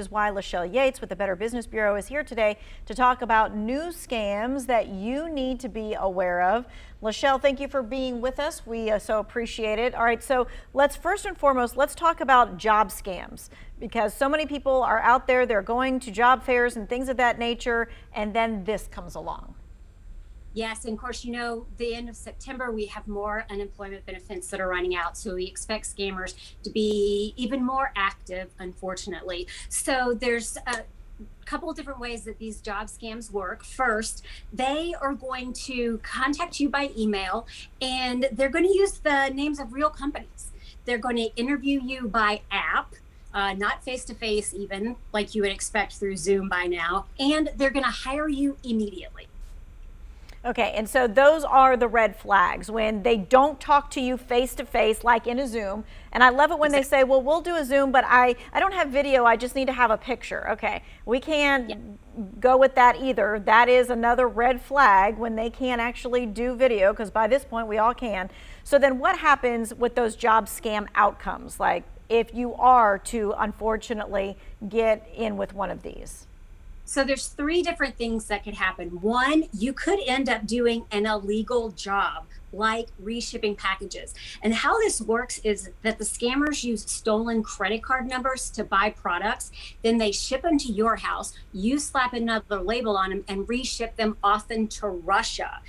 Is why Lachelle Yates with the Better Business Bureau is here today to talk about new scams that you need to be aware of. Lachelle, thank you for being with us. We so appreciate it. All right, so let's first and foremost, let's talk about job scams, because so many people are out there, they're going to job fairs and things of that nature, and then this comes along. Yes, and of course, the end of September, we have more unemployment benefits that are running out. So we expect scammers to be even more active, unfortunately. So there's a couple of different ways that these job scams work. First, they are going to contact you by email, and they're going to use the names of real companies. They're going to interview you by app. Not face-to-face even, like you would expect through Zoom by now. And they're going to hire you immediately. Okay, and so those are the red flags when they don't talk to you face to face like in a Zoom. And I love it when they say, well, we'll do a Zoom, but I don't have video, I just need to have a picture. Okay, we can't go with that either. That is another red flag when they can't actually do video, because by this point we all can. So then what happens with those job scam outcomes, like if you are to unfortunately get in with one of these? So there's three different things that could happen. One, you could end up doing an illegal job, like reshipping packages. And how this works is that the scammers use stolen credit card numbers to buy products. Then they ship them to your house. You slap another label on them and reship them, often to Russia.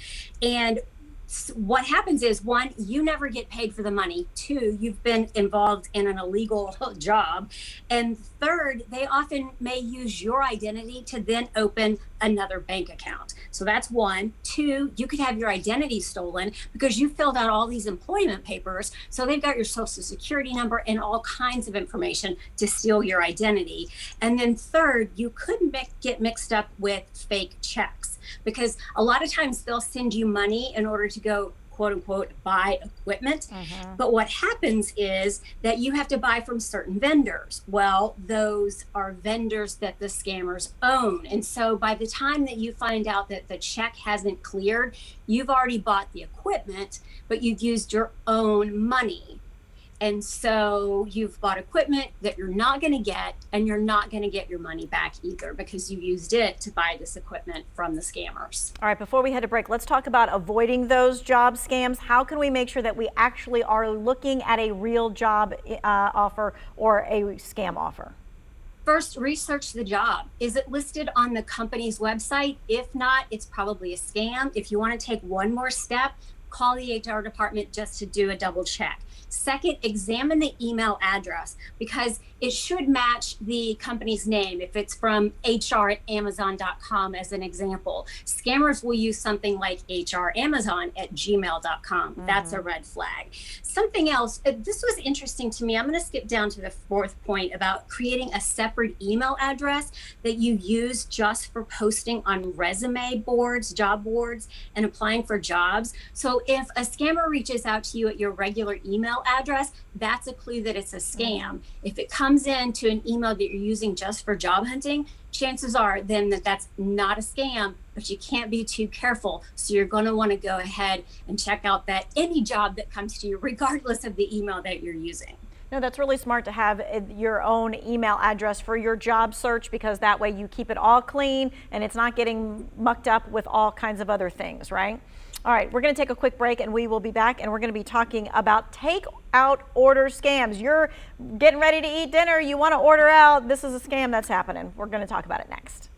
And what happens is, one, you never get paid for the money. Two, you've been involved in an illegal job. And third, they often may use your identity to then open another bank account. So that's one. Two, you could have your identity stolen because you filled out all these employment papers. So they've got your social security number and all kinds of information to steal your identity. And then third, you could get mixed up with fake checks, because a lot of times they'll send you money in order to go, quote unquote, buy equipment. But what happens is that you have to buy from certain vendors. Well, those are vendors that the scammers own. And so by the time that you find out that the check hasn't cleared, you've already bought the equipment, but you've used your own money. And so you've bought equipment that you're not going to get, and you're not going to get your money back either, because you used it to buy this equipment from the scammers. All right, before we head to break, let's talk about avoiding those job scams. How can we make sure that we actually are looking at a real job offer or a scam offer? First, research the job. Is it listed on the company's website? If not, it's probably a scam. If you want to take one more step, call the HR department just to do a double check. Second, examine the email address, because it should match the company's name. If it's from hr@amazon.com, as an example, scammers will use something like hramazon@gmail.com. That's a red flag. Something else, this was interesting to me. I'm going to skip down to the fourth point about creating a separate email address that you use just for posting on resume boards, job boards, and applying for jobs. So if a scammer reaches out to you at your regular email address, that's a clue that it's a scam. If it comes into an email that you're using just for job hunting, chances are then that that's not a scam, but you can't be too careful. So you're going to want to go ahead and check out that any job that comes to you, regardless of the email that you're using. No, that's really smart to have your own email address for your job search, because that way you keep it all clean and it's not getting mucked up with all kinds of other things, right? All right, we're going to take a quick break and we will be back, and we're going to be talking about takeout order scams. You're getting ready to eat dinner, you want to order out, this is a scam that's happening. We're going to talk about it next.